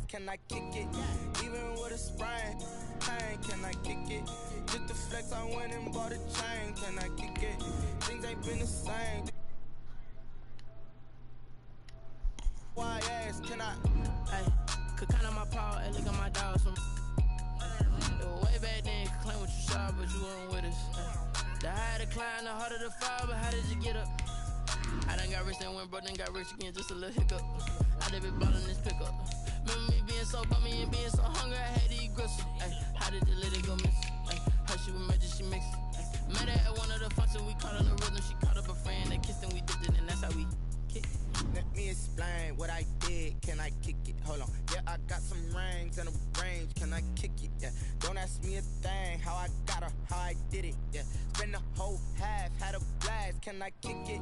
can I kick it? Even with a sprain, pain, can I kick it? Just the flex, I went and bought a chain, can I kick it? Things ain't been the same. Why ask, can I? Hey, could count on my power, hey, look at my dogs from. It was way back then, could claim what you saw, but you weren't with us. The higher the climb, the harder the fall, but how did you get up? I done got rich and went broke, then got rich again, just a little hiccup. I done been ballin' this pickup. Remember me being so bummy and being so hungry, I had to eat gristle. Ay, how did the lady go miss? Ay, how she was magic, she mixed. Met her at one of the functions, we caught on the rhythm. She caught up a friend, they kissed and we dipped it, and that's how we kicked. Let me explain what I did, can I kick it? Hold on, yeah, I got some rings and a range, can I kick it? Yeah, don't ask me a thing, how I got her, how I did it, yeah. Spend the whole half, had a blast, can I kick it?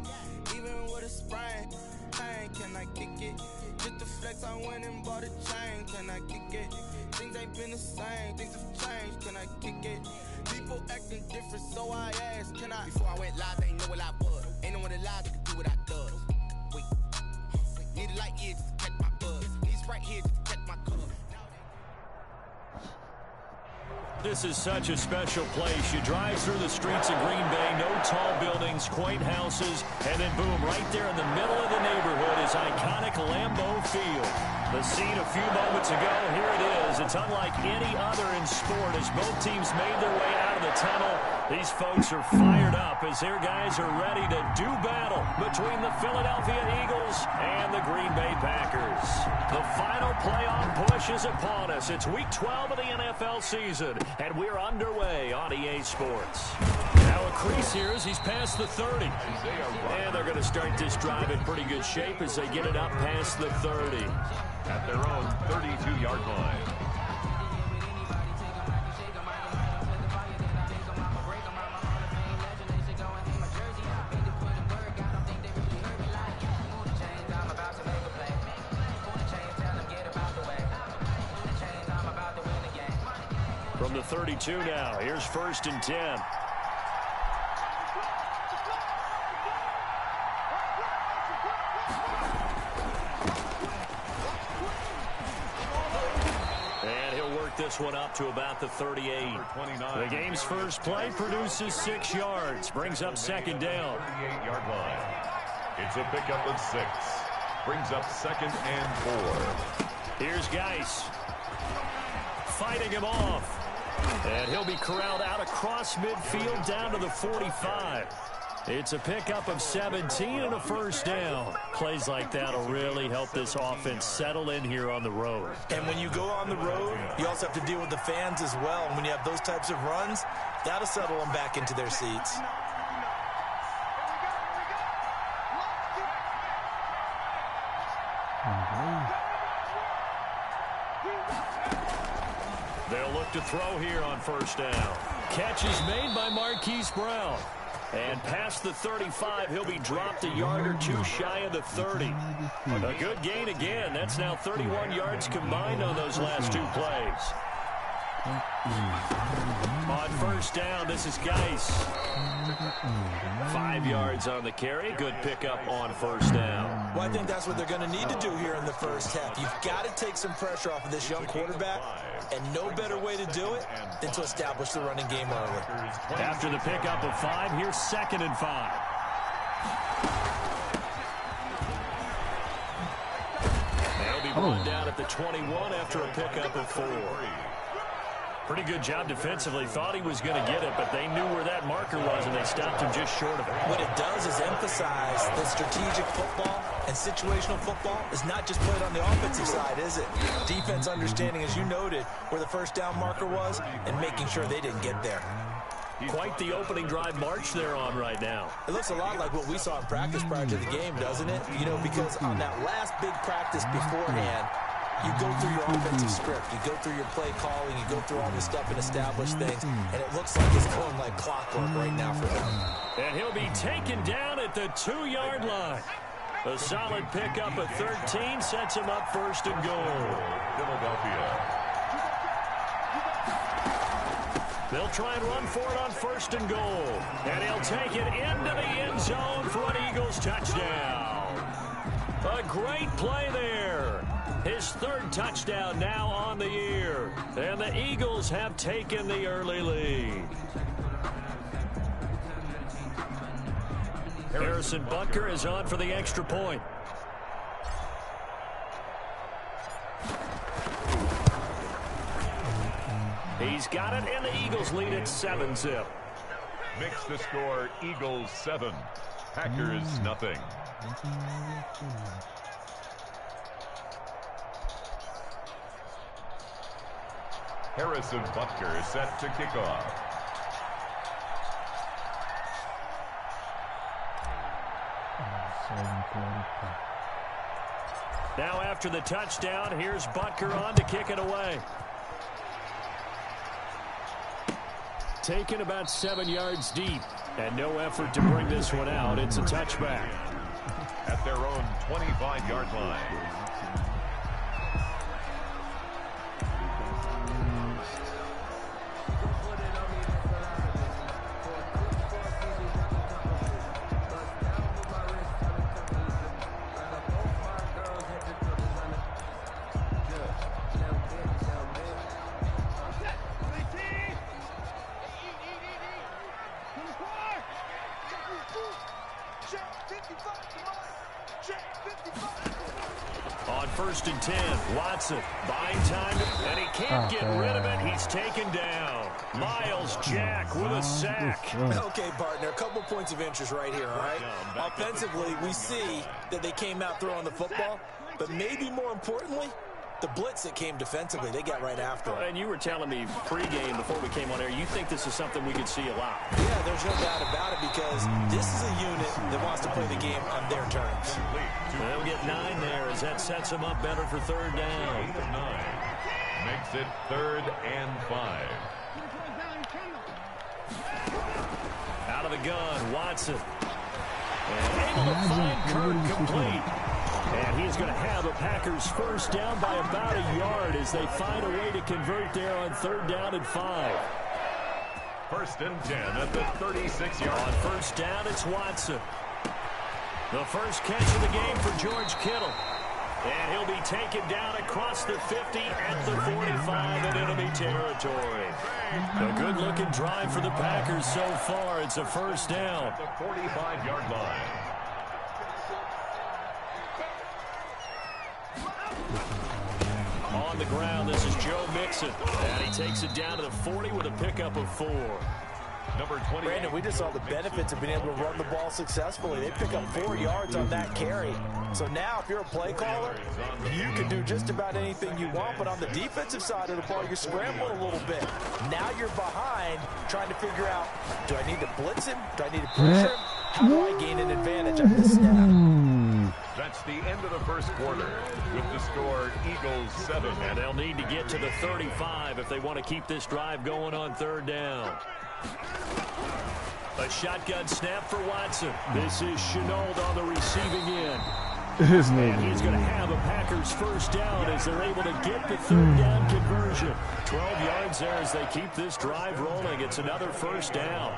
Even with a sprain, pain, can I kick it? Just the flex, I went and bought a chain, can I kick it? Things ain't been the same, things have changed, can I kick it? People acting different, so I asked, can I? Before I went live, they ain't know what I was. Ain't no one alive that could do what I does. Wait, need a light here just to catch my buzz. Need Sprite here just to catch my cup. This is such a special place. You drive through the streets of Green Bay, no tall buildings, quaint houses, and then boom, right there in the middle of the neighborhood is iconic Lambeau Field. The scene a few moments ago, here it is. It's unlike any other in sport as both teams made their way out of the tunnel. These folks are fired up as their guys are ready to do battle between the Philadelphia Eagles and the Green Bay Packers. The final playoff push is upon us. It's week 12 of the NFL season, and we're underway on EA Sports. Now a crease here as he's past the 30. And they're going to start this drive in pretty good shape as they get it up past the 30. At their own 32-yard line. From the 32 now, here's 1st and 10. This one up to about the 38. The game's first play produces 6 yards, brings up 2nd down. 38-yard line. It's a pickup of 6. Brings up 2nd and 4. Here's Geis. Fighting him off. And he'll be corralled out across midfield down to the 45. It's a pickup of 17 and a 1st down. Plays like that will really help this offense settle in here on the road. And when you go on the road, you also have to deal with the fans as well. And when you have those types of runs, that'll settle them back into their seats. They'll look to throw here on 1st down. Catch is made by Marquise Brown. And past the 35, he'll be dropped a yard or 2 shy of the 30. A good gain again. That's now 31 yards combined on those last 2 plays. On 1st down, this is Geis. 5 yards on the carry. Good pickup on 1st down. Well, I think that's what they're going to need to do here in the first half. You've got to take some pressure off of this young quarterback, and no better way to do it than to establish the running game early. After the pickup of 5, here's 2nd and 5. They'll be brought down at the 21 after a pickup of 4. Pretty good job defensively. Thought he was going to get it, but they knew where that marker was, and they stopped him just short of it. What it does is emphasize that strategic football and situational football is not just played on the offensive side, is it? Defense understanding, as you noted, where the 1st down marker was and making sure they didn't get there. Quite the opening drive march they're on right now. It looks a lot like what we saw in practice prior to the game, doesn't it? You know, because on that last big practice beforehand, you go through your offensive script, you go through your play calling, you go through all this stuff and establish things, and it looks like it's going like clockwork right now for them. And he'll be taken down at the 2-yard line. A solid pickup of 13 sets him up 1st and goal. Philadelphia. They'll try and run for it on 1st and goal. And he'll take it into the end zone for an Eagles touchdown. A great play there. His third touchdown now on the year. And the Eagles have taken the early lead. Harrison Butker is on for the extra point. He's got it, and the Eagles lead at 7-zip. Makes the score Eagles 7, Packers nothing. Harrison Butker is set to kick off. Now after the touchdown, here's Butker on to kick it away. Taken about 7 yards deep, and no effort to bring this one out. It's a touchback. At their own 25-yard line. On 1st and 10, Watson buying time, and he can't get rid of it. He's taken down. Miles Jack with a sack. Okay, partner, a couple points of interest right here, all right? Offensively, we see that they came out throwing the football, but maybe more importantly, the blitz that came defensively, they got right after it. And you were telling me pregame before we came on air, you think this is something we could see a lot. Yeah, there's no doubt about it because this is a unit that wants to play the game on their terms. They'll get 9 there as that sets them up better for 3rd down. 9 makes it 3rd and 5. Out of the gun, Watson. And able to find Kirk complete. And he's going to have a Packers first down by about a yard as they find a way to convert there on 3rd down and 5. 1st and 10 at the 36-yard. On 1st down, it's Watson. The first catch of the game for George Kittle. And he'll be taken down across the 50 at the 45 in enemy territory. A good-looking drive for the Packers so far. It's a first down. The 45-yard line. On the ground, this is Joe Mixon. And he takes it down to the 40 with a pickup of 4. Number 20. Brandon, we just saw the benefits of being able to run the ball successfully. They pick up 4 yards on that carry. So now if you're a play caller, you can do just about anything you want. But on the defensive side of the ball, you're scrambling a little bit. Now you're behind trying to figure out, do I need to blitz him? Do I need to pressure him? How do I gain an advantage on this snap? That's the end of the first quarter with the score Eagles 7. And they'll need to get to the 35 if they want to keep this drive going on 3rd down. A shotgun snap for Watson. This is Shootout on the receiving end. And he's going to have a Packers first down as they're able to get the 3rd down conversion. 12 yards there as they keep this drive rolling. It's another first down.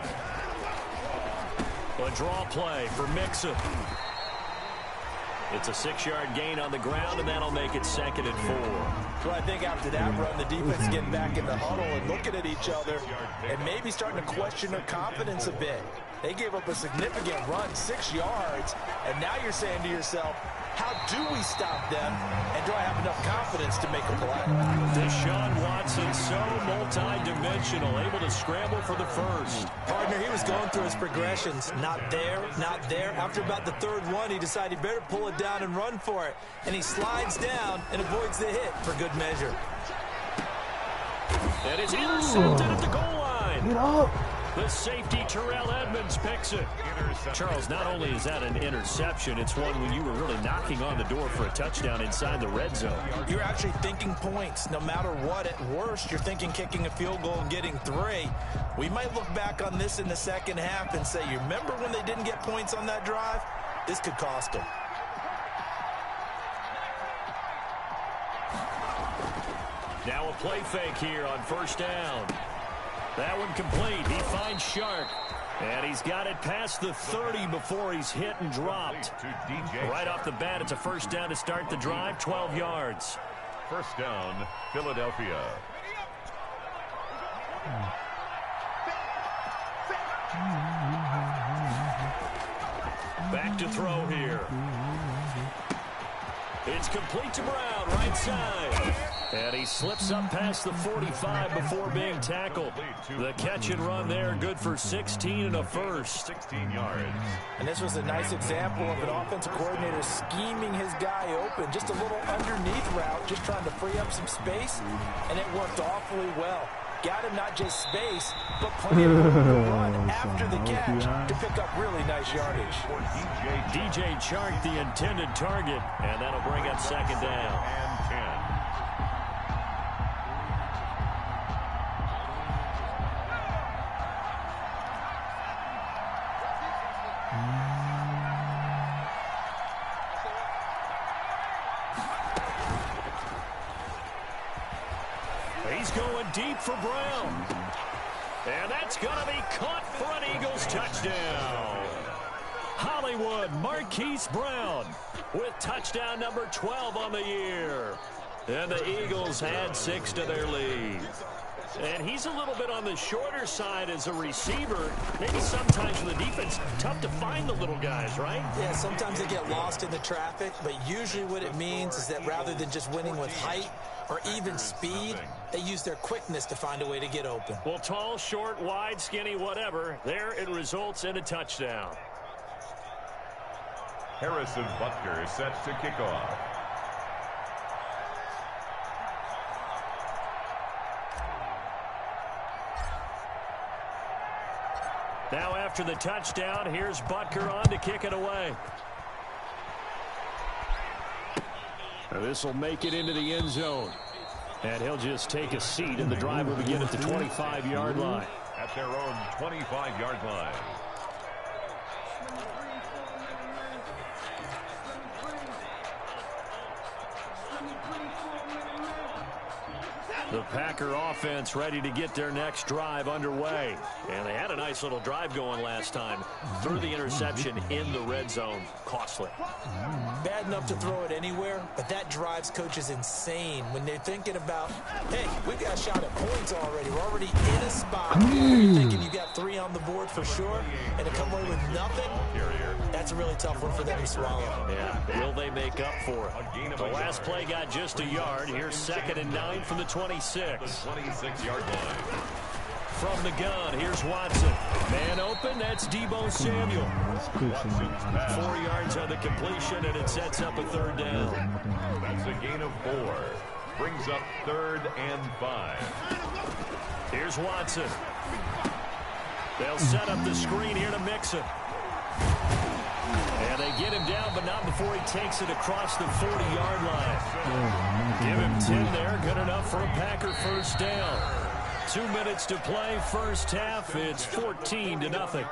A draw play for Mixon. It's a 6-yard gain on the ground, and that'll make it 2nd and 4. So I think after that run, the defense is getting back in the huddle and looking at each other and maybe starting to question their confidence a bit. They gave up a significant run, 6 yards, and now you're saying to yourself, how do we stop them, and do I have enough confidence to make a play? Deshaun Watson, so multi-dimensional, able to scramble for the first. Partner, he was going through his progressions. Not there, not there. After about the 3rd one, he decided he better pull it down and run for it. And he slides down and avoids the hit for good measure. And it's intercepted at the goal line. Get up. The safety, Terrell Edmonds, picks it. Charles, not only is that an interception, it's one when you were really knocking on the door for a touchdown inside the red zone. You're actually thinking points. No matter what, at worst, you're thinking kicking a field goal and getting 3. We might look back on this in the second half and say, you remember when they didn't get points on that drive? This could cost them. Now a play fake here on 1st down. That one complete. He finds Shark. And he's got it past the 30 before he's hit and dropped. Right off the bat, it's a first down to start the drive, 12 yards. First down, Philadelphia. Back to throw here. It's complete to Brown, right side. And he slips up past the 45 before being tackled. The catch and run there, good for 16 and a first. 16 yards. And this was a nice example of an offensive coordinator scheming his guy open. Just a little underneath route, just trying to free up some space, and it worked awfully well. Got him not just space, but plenty of room to run after the catch to pick up really nice yardage. DJ Chark, the intended target, and that'll bring up second down. And 10. He's going deep for Brown. And that's going to be caught for an Eagles touchdown. Hollywood Marquise Brown with touchdown number 12 on the year. And the Eagles add 6 to their lead. And he's a little bit on the shorter side as a receiver. Maybe sometimes for the defense, tough to find the little guys, right? Yeah, sometimes they get lost in the traffic, but usually what it means is that rather than just winning with height or even speed, they use their quickness to find a way to get open. Well, tall, short, wide, skinny, whatever, there it results in a touchdown. Harrison Butker set to kick off. Now after the touchdown, here's Butker on to kick it away. This will make it into the end zone. And he'll just take a seat, and the drive will begin at the 25-yard line. At their own 25-yard line. The Packer offense ready to get their next drive underway. And they had a nice little drive going last time. Threw the interception in the red zone. Costly. Bad enough to throw it anywhere, but that drives coaches insane when they're thinking about, hey, we've got a shot at points already. We're already in a spot. You're thinking you got 3 on the board for sure, and to come away with nothing, that's a really tough one for them to swallow. Yeah, will they make up for it? The last play got just a yard. Here's 2nd and 9 from the 26. 26-yard line. From the gun, here's Watson. Man open, that's Deebo Samuel. 4 yards on the completion, and it sets up a 3rd down. That's a gain of 4. Brings up 3rd and 5. Here's Watson. They'll set up the screen here to Mixon. And they get him down, but not before he takes it across the 40-yard line. Give him 10 there, good enough for a Packer first down. 2 minutes to play, first half. It's 14-0.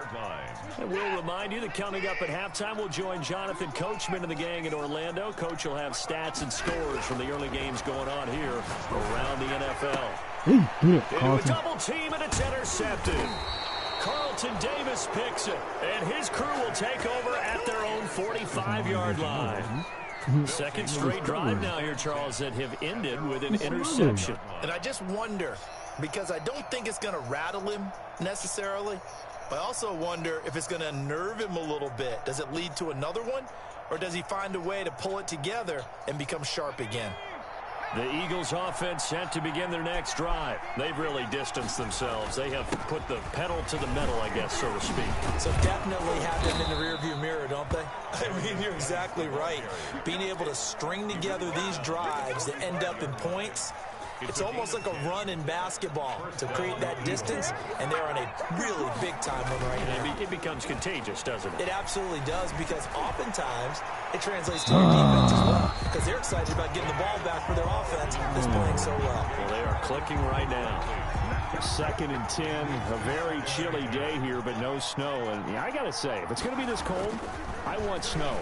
And we'll remind you that coming up at halftime, we'll join Jonathan Coachman and the gang in Orlando. Coach will have stats and scores from the early games going on here around the NFL. Into a double team, and it's intercepted. Carlton Davis picks it, and his crew will take over at their own 45-yard line. Second straight drive now here, Charles, that have ended with an interception. And I just wonder, because I don't think it's going to rattle him necessarily, but I also wonder if it's going to unnerve him a little bit. Does it lead to another one, or does he find a way to pull it together and become sharp again? The Eagles offense set to begin their next drive. They've really distanced themselves. They have put the pedal to the metal, I guess, so to speak. So definitely have them in the rearview mirror, don't they? I mean, you're exactly right. Being able to string together these drives that end up in points, it's almost like a run in basketball to create that distance, and they're on a really big-time one right now. It becomes contagious, doesn't it? It absolutely does, because oftentimes it translates to your defense as well, because they're excited about getting the ball back for their offense that's playing so well. Well, they are clicking right now. 2nd and 10, a very chilly day here, but no snow. And yeah, I got to say, if it's going to be this cold, I want snow.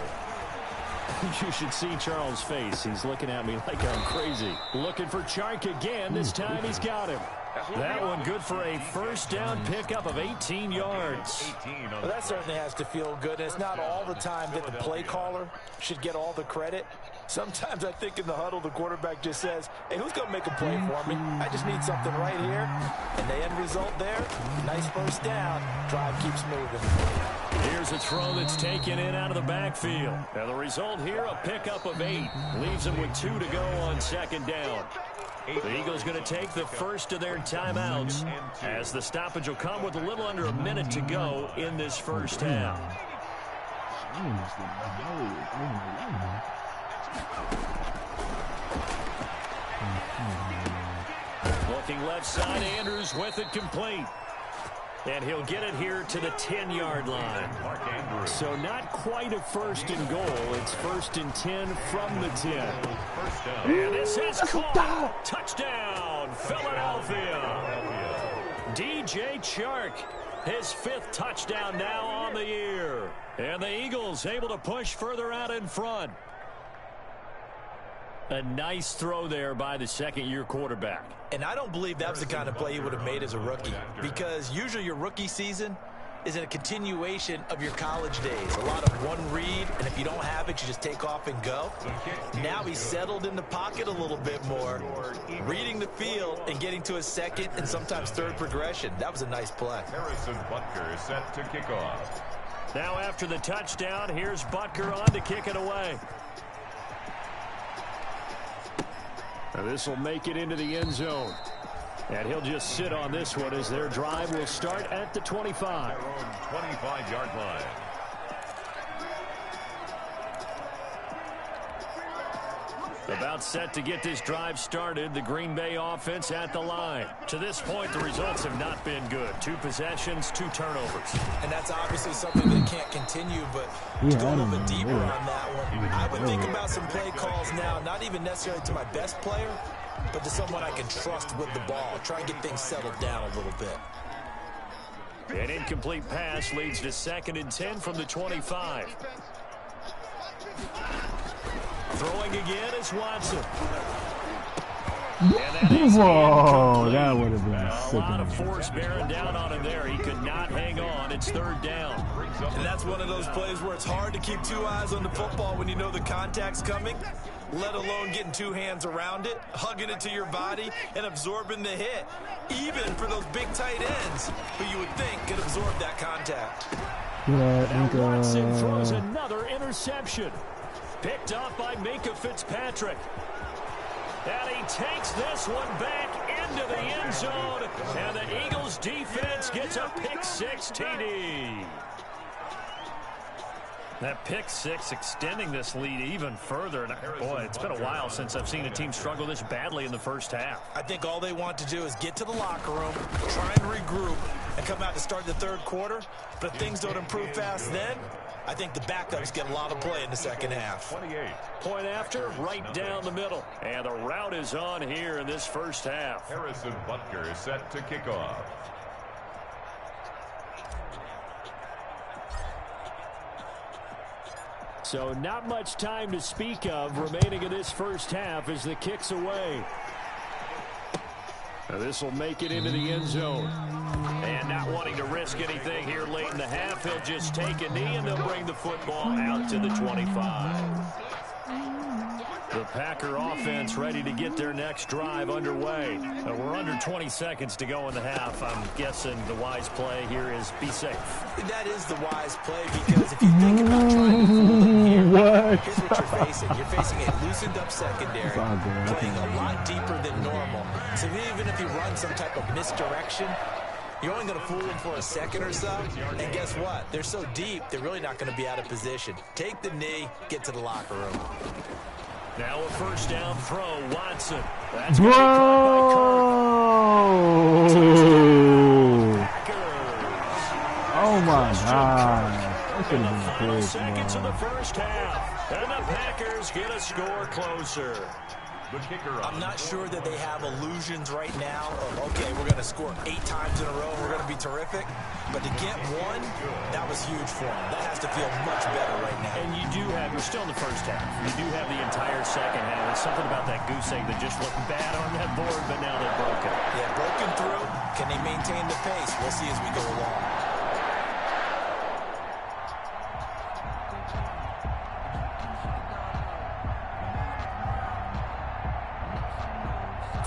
You should see Charles' face. He's looking at me like I'm crazy. Looking for Chark again. This time he's got him. That one good for a first down pickup of 18 yards. Well, that certainly has to feel good. It's not all the time that the play caller should get all the credit. Sometimes I think in the huddle, the quarterback just says, hey, who's going to make a play for me? I just need something right here. And the end result there, nice first down. Drive keeps moving. Here's a throw that's taken in out of the backfield. Now the result here, a pickup of 8. Leaves them with 2 to go on second down. The Eagles going to take the first of their timeouts as the stoppage will come with a little under a minute to go in this first half. Looking left side, Andrews with it complete. And he'll get it here to the 10-yard line. So not quite a first and goal. It's first and 10 from the 10. And this is caught. Touchdown, Philadelphia. DJ Chark, his 5th touchdown now on the year. And the Eagles able to push further out in front. A nice throw there by the second-year quarterback. And I don't believe that was the kind of play he would have made as a rookie, because usually your rookie season is a continuation of your college days. A lot of one read, and if you don't have it, you just take off and go. Now he's settled in the pocket a little bit more, reading the field and getting to a second and sometimes third progression. That was a nice play. Harrison Butker is set to kick off. Now after the touchdown, here's Butker on to kick it away. Now this will make it into the end zone. And he'll just sit on this one as their drive will start at the 25. Their own 25-yard line. About set to get this drive started, the Green Bay offense at the line. To this point, the results have not been good. 2 possessions, 2 turnovers. And that's obviously something that can't continue, but to go a little bit deeper on that one, I would think about some play calls now, not even necessarily to my best player, but to someone I can trust with the ball. Try and get things settled down a little bit. An incomplete pass leads to 2nd and 10 from the 25. Throwing again is Watson. Whoa, that would have been a lot of force bearing down on him there. He could not hang on. It's 3rd down. And that's one of those plays where it's hard to keep 2 eyes on the football when you know the contact's coming, let alone getting 2 hands around it, hugging it to your body, and absorbing the hit, even for those big tight ends who you would think could absorb that contact. And Watson throws another interception. Picked up by Minka Fitzpatrick. And he takes this one back into the end zone. And the Eagles defense gets a pick-6 TD. That pick-6 extending this lead even further. And boy, it's been a while since I've seen a team struggle this badly in the first half. I think all they want to do is get to the locker room, try and regroup, and come out to start the 3rd quarter. But if things don't improve fast then, I think the backups get a lot of play in the second half. 28. Point after, right down the middle. And the route is on here in this first half. Harrison Butker is set to kick off. So not much time to speak of remaining in this first half as the kick's away. Now this will make it into the end zone. And not wanting to risk anything here late in the half, he'll just take a knee and they'll bring the football out to the 25. The Packer offense ready to get their next drive underway. We're under 20 seconds to go in the half. I'm guessing the wise play here is be safe. That is the wise play, because if you think about trying to fool them here, here's what you're facing. You're facing a loosened up secondary, playing a lot deeper than normal. So even if you run some type of misdirection, you're only going to fool them for a second or so. And guess what? They're so deep, they're really not going to be out of position. Take the knee, get to the locker room. Now a first down throw, Watson. That's going to be oh my God. That should have been a seconds of the first half. And the Packers get a score closer. The kicker I'm not sure that they have illusions right now of, okay, we're going to score 8 times in a row, we're going to be terrific. But to get one, that was huge for them. That has to feel much better right now. And you're still in the first half. You do have the entire second half. There's something about that goose egg that just looked bad on that board, but now they're broken. Yeah, broken through. Can they maintain the pace? We'll see as we go along.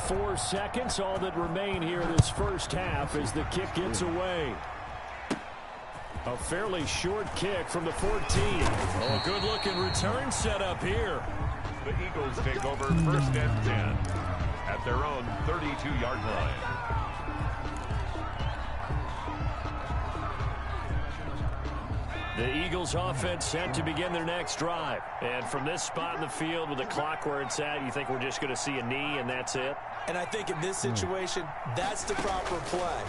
4 seconds, all that remain here this first half as the kick gets away. A fairly short kick from the 14. Oh, good-looking return set up here. The Eagles take over first and 10 at their own 32-yard line. The Eagles offense set to begin their next drive. And from this spot in the field with the clock where it's at, you think we're just going to see a knee and that's it? And I think in this situation, that's the proper play.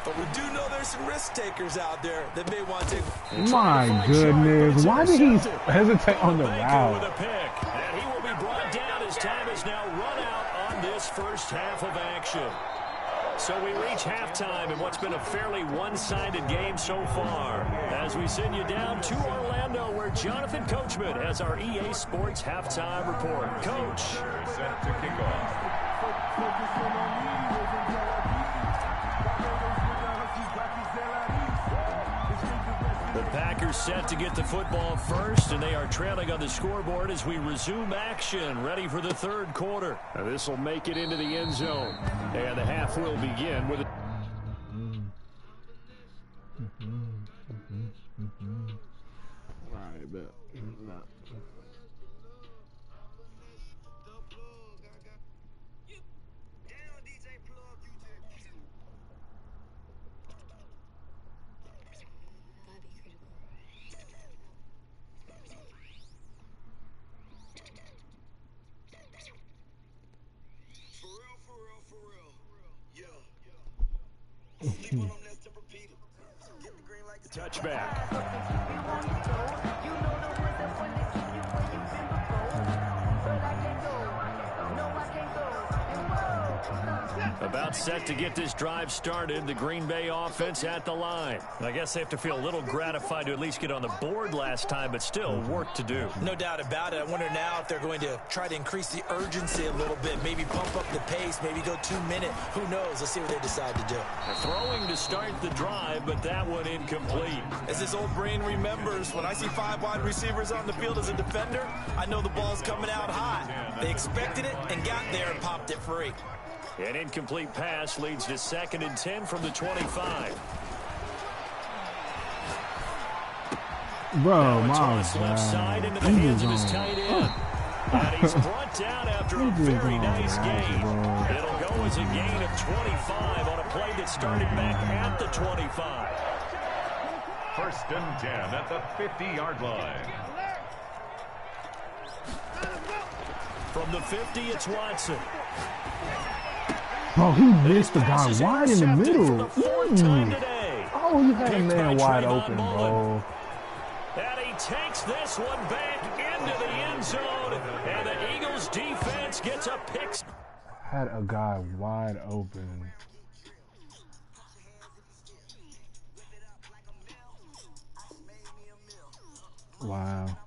But we do know there's some risk takers out there that may want to. My goodness. Why did he hesitate on the route? With a pick. And he will be brought down as time is now run out on this first half of action. So we reach halftime in what's been a fairly one-sided game so far. As we send you down to Orlando, where Jonathan Coachman has our EA Sports halftime report. Coach. Set to kick off. The Packers set to get the football first, and they are trailing on the scoreboard as we resume action, ready for the third quarter. This will make it into the end zone, and the half will begin with a... Right, bet. Touchback. About set to get this drive started. The Green Bay offense at the line. I guess they have to feel a little gratified to at least get on the board last time, but still work to do. No doubt about it. I wonder now if they're going to try to increase the urgency a little bit, maybe pump up the pace, maybe go 2-minute. Who knows? Let's see what they decide to do. They're throwing to start the drive, but that one incomplete. As this old brain remembers, when I see 5 wide receivers on the field as a defender, I know the ball's coming out high. They expected it and got there and popped it free. An incomplete pass leads to 2nd and 10 from the 25. Bro, my toss left side into the hands of his tight end. And he's brought down after a very nice gain. It'll go as a gain of 25 on a play that started back at the 25. First and 10 at the 50-yard line. From the 50, it's Watson. Bro, he missed the guy wide in the middle. Oh, you had a man wide open, bro. And he takes this one back into the end zone. And the Eagles defense gets a pick. Had a guy wide open. Wow.